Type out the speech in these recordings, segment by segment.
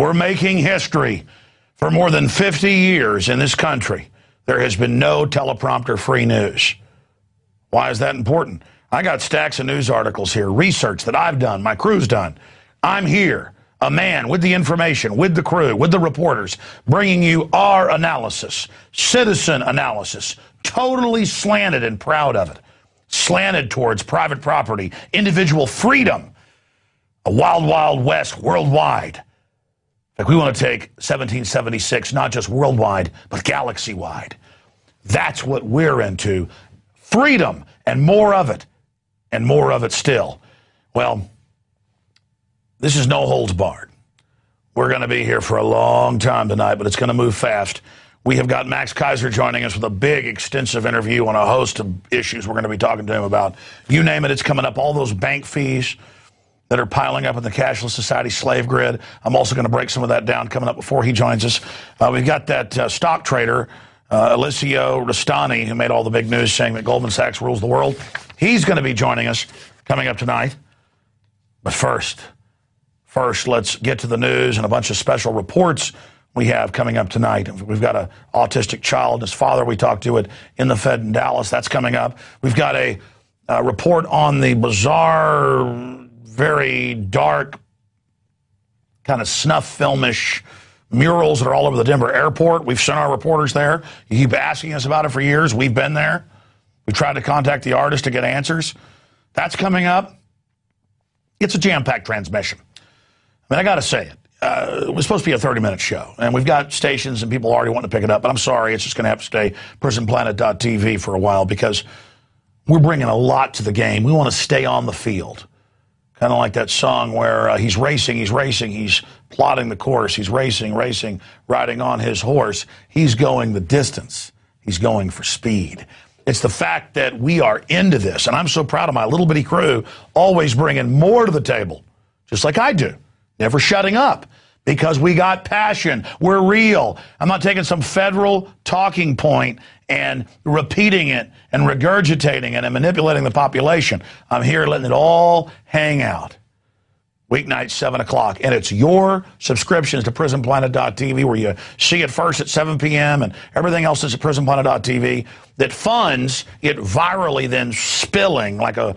We're making history. For more than 50 years in this country, there has been no teleprompter-free news. Why is that important? I got stacks of news articles here, research that I've done, my crew's done. I'm here, a man with the information, with the crew, with the reporters, bringing you our analysis, citizen analysis, totally slanted and proud of it, slanted towards private property, individual freedom, a wild, wild west worldwide. Like, we want to take 1776, not just worldwide, but galaxy-wide. That's what we're into. Freedom, and more of it still. Well, this is no holds barred. We're going to be here for a long time tonight, but it's going to move fast. We have got Max Kaiser joining us with a big, extensive interview on a host of issues we're going to be talking to him about. You name it, it's coming up. All those bank fees that are piling up in the cashless society slave grid. I'm also going to break some of that down coming up before he joins us. We've got that stock trader, Alessio Rastani, who made all the big news saying that Goldman Sachs rules the world. He's going to be joining us coming up tonight. But first, let's get to the news and a bunch of special reports we have coming up tonight. We've got an autistic child, his father, we talked to it in the Fed in Dallas. That's coming up. We've got a report on the bizarre, very dark, kind of snuff filmish murals that are all over the Denver airport. We've sent our reporters there. You keep asking us about it for years. We've been there. We tried to contact the artist to get answers. That's coming up. It's a jam-packed transmission. I mean, I got to say it. It was supposed to be a 30-minute show, and we've got stations and people already wanting to pick it up, but I'm sorry, it's just going to have to stay prisonplanet.tv for a while because we're bringing a lot to the game. We want to stay on the field. Kind of like that song where he's racing, he's plotting the course, he's racing, riding on his horse. He's going the distance. He's going for speed. It's the fact that we are into this, and I'm so proud of my little bitty crew, always bringing more to the table, just like I do. Never shutting up, because we got passion. We're real. I'm not taking some federal talking point and repeating it and regurgitating it and manipulating the population. I'm here letting it all hang out. Weeknights, 7 o'clock. And it's your subscriptions to prisonplanet.tv where you see it first at 7 p.m. and everything else is at prisonplanet.tv that funds it virally then spilling like a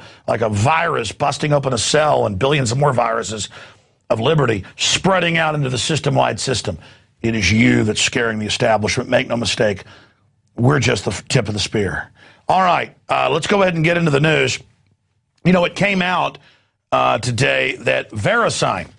virus busting open a cell and billions of more viruses of liberty spreading out into the system-wide system. It is you that's scaring the establishment. Make no mistake. We're just the tip of the spear. All right, let's go ahead and get into the news. You know, it came out today that VeriSign,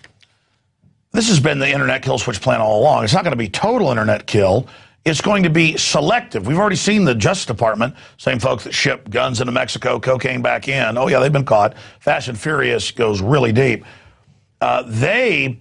this has been the internet kill switch plan all along. It's not going to be total internet kill. It's going to be selective. We've already seen the Justice Department, same folks that ship guns into Mexico, cocaine back in. Oh, yeah, they've been caught. Fast and Furious goes really deep. They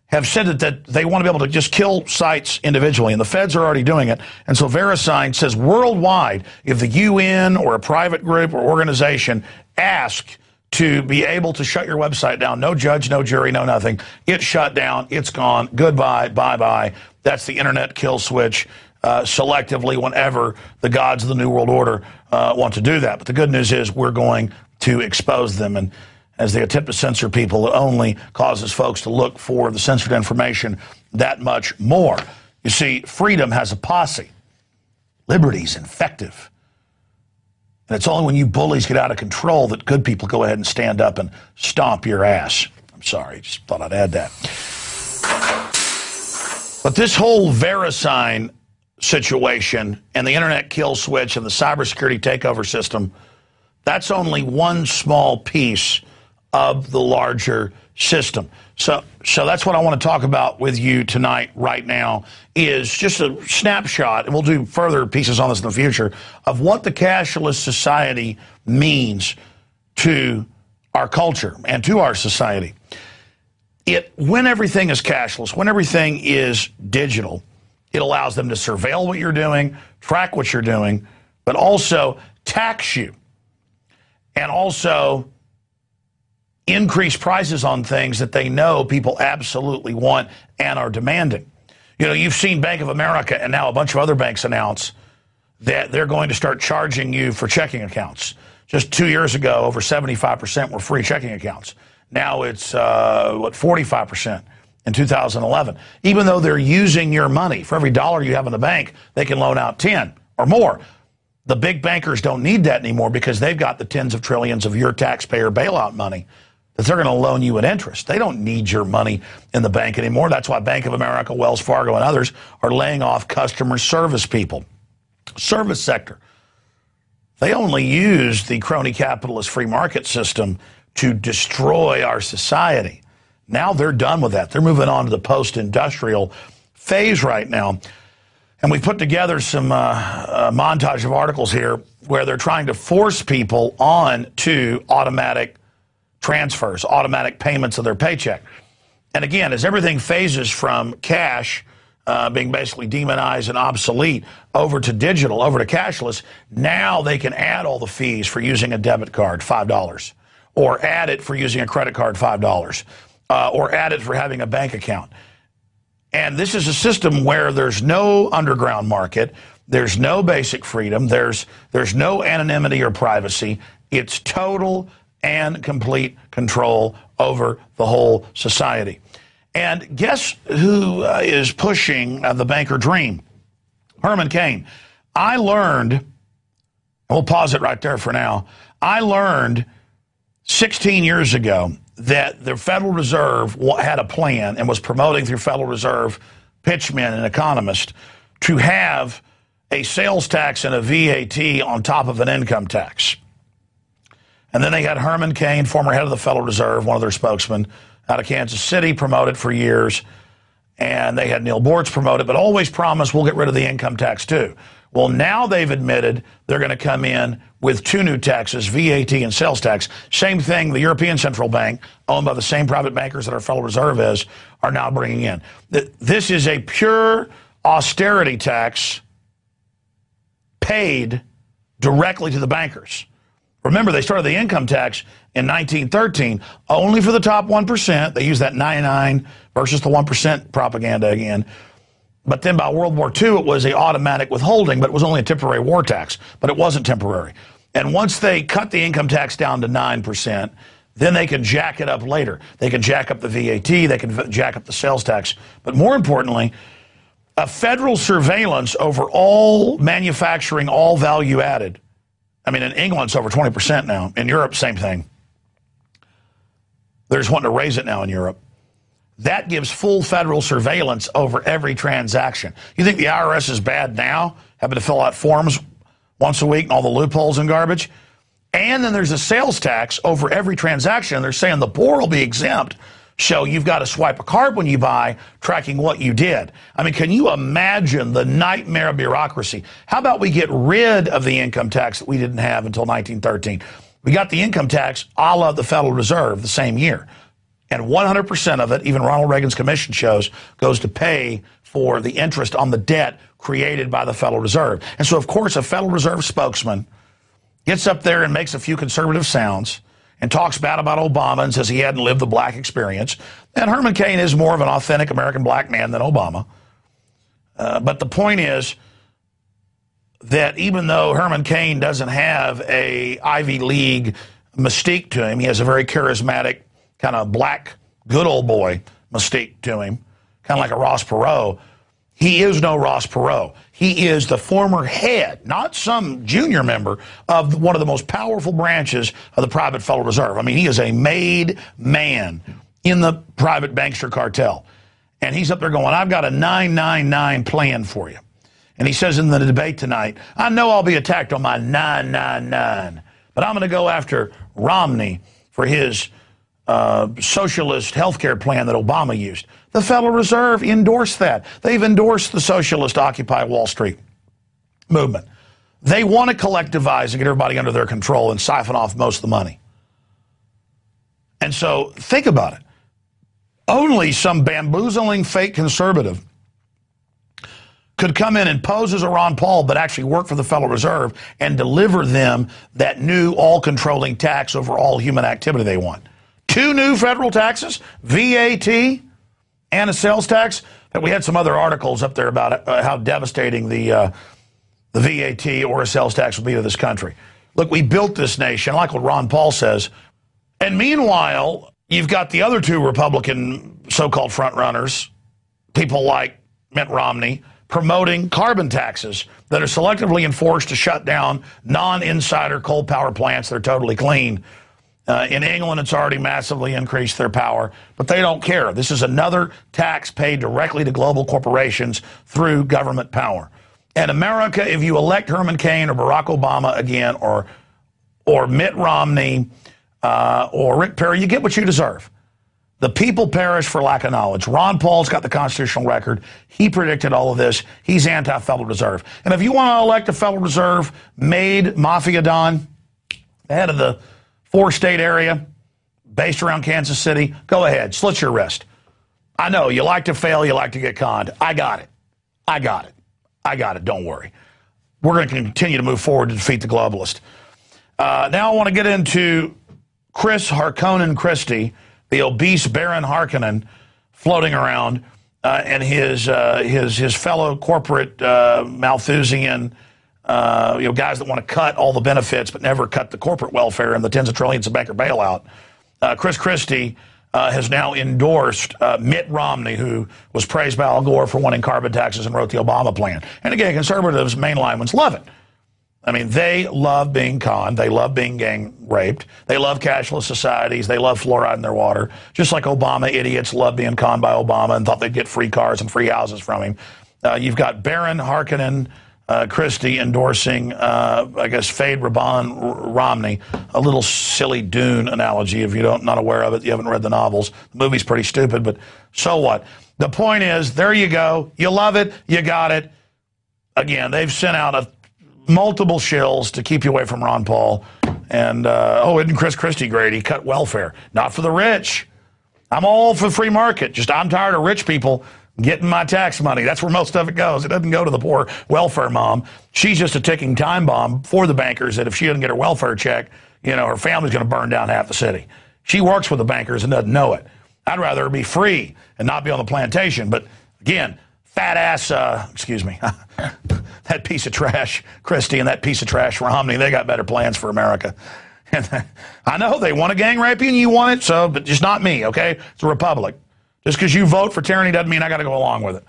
have said that they want to be able to just kill sites individually, and the feds are already doing it. And so VeriSign says worldwide, if the UN or a private group or organization ask to be able to shut your website down, no judge, no jury, no nothing, it's shut down, it's gone, goodbye, bye-bye. That's the internet kill switch selectively whenever the gods of the New World Order want to do that. But the good news is we're going to expose them, and as they attempt to censor people, it only causes folks to look for the censored information that much more. You see, freedom has a posse. Liberty's infective. And it's only when you bullies get out of control that good people go ahead and stand up and stomp your ass. I'm sorry, just thought I'd add that. But this whole VeriSign situation and the internet kill switch and the cybersecurity takeover system, that's only one small piece of the larger system. So that's what I want to talk about with you tonight, right now, is just a snapshot, and we'll do further pieces on this in the future, of what the cashless society means to our culture and to our society. When everything is cashless, when everything is digital, it allows them to surveil what you're doing, track what you're doing, but also tax you, and also increase prices on things that they know people absolutely want and are demanding. You know, you've seen Bank of America and now a bunch of other banks announce that they're going to start charging you for checking accounts. Just 2 years ago, over 75% were free checking accounts. Now it's, 45% in 2011. Even though they're using your money, for every dollar you have in the bank, they can loan out 10 or more. The big bankers don't need that anymore because they've got the tens of trillions of your taxpayer bailout money that they're going to loan you at interest. They don't need your money in the bank anymore. That's why Bank of America, Wells Fargo, and others are laying off customer service people. Service sector. They only use the crony capitalist free market system to destroy our society. Now they're done with that. They're moving on to the post-industrial phase right now. And we've put together some montage of articles here where they're trying to force people on to automatic transfers, automatic payments of their paycheck. And again, as everything phases from cash being basically demonized and obsolete over to digital, over to cashless, now they can add all the fees for using a debit card, $5, or add it for using a credit card, $5, or add it for having a bank account. And this is a system where there's no underground market, there's no basic freedom, there's no anonymity or privacy. It's total and complete control over the whole society. And guess who is pushing the banker dream? Herman Cain. I learned, we'll pause it right there for now, I learned 16 years ago that the Federal Reserve had a plan and was promoting through Federal Reserve pitchmen and economists to have a sales tax and a VAT on top of an income tax. And then they had Herman Cain, former head of the Federal Reserve, one of their spokesmen, out of Kansas City, promoted for years. And they had Neil Bortz promoted, but always promised we'll get rid of the income tax too. Well, now they've admitted they're going to come in with two new taxes, VAT and sales tax. Same thing the European Central Bank, owned by the same private bankers that our Federal Reserve is, are now bringing in. This is a pure austerity tax paid directly to the bankers. Remember, they started the income tax in 1913 only for the top 1%. They used that 99 versus the 1% propaganda again. But then by World War II, it was an automatic withholding, but it was only a temporary war tax. But it wasn't temporary. And once they cut the income tax down to 9%, then they could jack it up later. They could jack up the VAT, they could jack up the sales tax. But more importantly, a federal surveillance over all manufacturing, all value added. I mean, in England, it's over 20% now. In Europe, same thing. They're just wanting to raise it now in Europe. That gives full federal surveillance over every transaction. You think the IRS is bad now, having to fill out forms once a week and all the loopholes and garbage? And then there's a sales tax over every transaction. They're saying the poor will be exempt. So you've got to swipe a card when you buy, tracking what you did. I mean, can you imagine the nightmare of bureaucracy? How about we get rid of the income tax that we didn't have until 1913? We got the income tax a la the Federal Reserve the same year. And 100% of it, even Ronald Reagan's commission shows, goes to pay for the interest on the debt created by the Federal Reserve. And so, of course, a Federal Reserve spokesman gets up there and makes a few conservative sounds and talks bad about Obama and says he hadn't lived the black experience. And Herman Cain is more of an authentic American black man than Obama. But the point is that even though Herman Cain doesn't have a Ivy League mystique to him, he has a very charismatic, kind of black, good old boy mystique to him, kind of like a Ross Perot. He is no Ross Perot. He is the former head, not some junior member, of one of the most powerful branches of the private Federal Reserve. I mean, he is a made man in the private bankster cartel. And he's up there going, I've got a 999 plan for you. And he says in the debate tonight, I know I'll be attacked on my 999, but I'm going to go after Romney for his socialist health care plan that Obama used. The Federal Reserve endorsed that. They've endorsed the socialist Occupy Wall Street movement. They want to collectivize and get everybody under their control and siphon off most of the money. And so think about it. Only some bamboozling fake conservative could come in and pose as a Ron Paul, but actually work for the Federal Reserve and deliver them that new all-controlling tax over all human activity they want. 2 new federal taxes, VAT and a sales tax. We had some other articles up there about how devastating the VAT or a sales tax will be to this country. Look, we built this nation, like what Ron Paul says. And meanwhile, you've got the other 2 Republican so-called front runners, people like Mitt Romney, promoting carbon taxes that are selectively enforced to shut down non-insider coal power plants that are totally clean. In England, it's already massively increased their power, but they don't care. This is another tax paid directly to global corporations through government power. In America, if you elect Herman Cain or Barack Obama again, or Mitt Romney or Rick Perry, you get what you deserve. The people perish for lack of knowledge. Ron Paul's got the constitutional record. He predicted all of this. He's anti-Federal Reserve. And if you want to elect a Federal Reserve made Mafia Don, the head of the 4-state area based around Kansas City, go ahead, slit your wrist. I know you like to fail, you like to get conned. I got it. I got it. I got it. Don't worry. We're going to continue to move forward to defeat the globalist. Now I want to get into Chris Harkonnen Christie, the obese Baron Harkonnen, floating around, and his fellow corporate Malthusian, guys that want to cut all the benefits but never cut the corporate welfare and the tens of trillions of banker bailout. Chris Christie has now endorsed Mitt Romney, who was praised by Al Gore for wanting carbon taxes and wrote the Obama plan. And again, conservatives, mainline ones, love it. I mean, they love being conned. They love being gang raped. They love cashless societies. They love fluoride in their water. Just like Obama idiots love being conned by Obama and thought they'd get free cars and free houses from him. You've got Baron Harkonnen Christie endorsing, I guess, Fade Raban Romney, a little silly Dune analogy. If you're not aware of it, you haven't read the novels. The movie's pretty stupid, but so what? The point is, there you go. You love it. You got it. Again, they've sent out multiple shills to keep you away from Ron Paul. And, isn't Chris Christie great? He cut welfare. Not for the rich. I'm all for free market. Just I'm tired of rich people getting my tax money. That's where most of it goes. It doesn't go to the poor welfare mom. She's just a ticking time bomb for the bankers that if she doesn't get her welfare check, her family's going to burn down half the city. She works with the bankers and doesn't know it. I'd rather her be free and not be on the plantation. But, again, fat ass, that piece of trash, Christie, and that piece of trash, Romney, they got better plans for America. And I know they want to gang rape you and you want it, but just not me, okay? It's a republic. Just because you vote for tyranny doesn't mean I got to go along with it.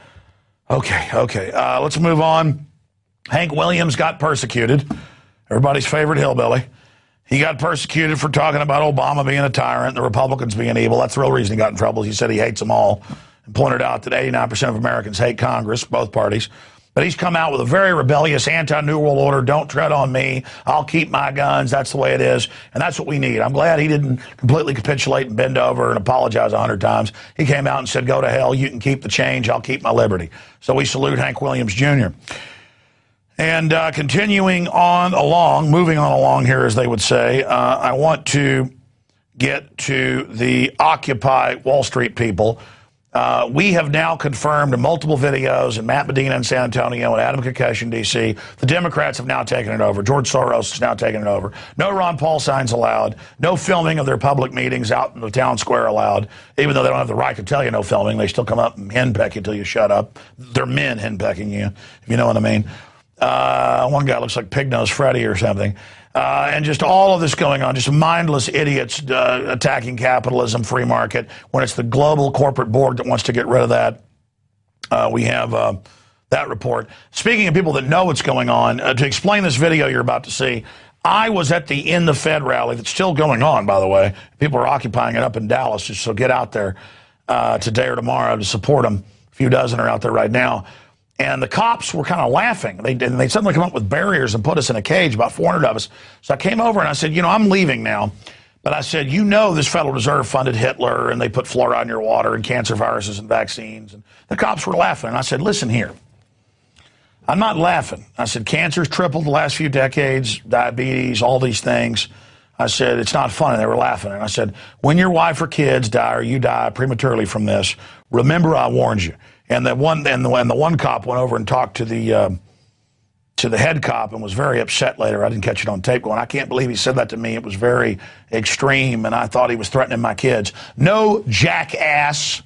Okay. Let's move on. Hank Williams got persecuted. Everybody's favorite hillbilly. He got persecuted for talking about Obama being a tyrant and the Republicans being evil. That's the real reason he got in trouble. He said he hates them all and pointed out that 89% of Americans hate Congress, both parties. But he's come out with a very rebellious anti-New World Order, don't tread on me, I'll keep my guns, that's the way it is, and that's what we need. I'm glad he didn't completely capitulate and bend over and apologize 100 times. He came out and said, go to hell, you can keep the change, I'll keep my liberty. So we salute Hank Williams Jr. And moving on along here, as they would say, I want to get to the Occupy Wall Street people. We have now confirmed in multiple videos, and Matt Medina in San Antonio and Adam Kokesh in D.C., the Democrats have now taken it over. George Soros has now taken it over. No Ron Paul signs allowed. No filming of their public meetings out in the town square allowed. Even though they don't have the right to tell you no filming, they still come up and henpeck you until you shut up. They're men henpecking you, if you know what I mean. One guy looks like Pig-Nosed Freddy or something. And just all of this going on, just mindless idiots attacking capitalism, free market, when it's the global corporate board that wants to get rid of that. We have that report. Speaking of people that know what's going on, to explain this video you're about to see, I was at the In the Fed rally that's still going on, by the way. People are occupying it up in Dallas, so get out there today or tomorrow to support them. A few dozen are out there right now. And the cops were kind of laughing. They suddenly come up with barriers and put us in a cage, about 400 of us. So I came over and I said, I'm leaving now. But I said, this Federal Reserve funded Hitler and they put fluoride in your water and cancer viruses and vaccines. And the cops were laughing. And I said, listen here. I'm not laughing. I said, cancer's tripled the last few decades, diabetes, all these things. I said, it's not funny. They were laughing. And I said, when your wife or kids die or you die prematurely from this, remember I warned you. And the one cop went over and talked to the head cop and was very upset later. I didn't catch it on tape going, I can't believe he said that to me. It was very extreme, and I thought he was threatening my kids. No, jackass.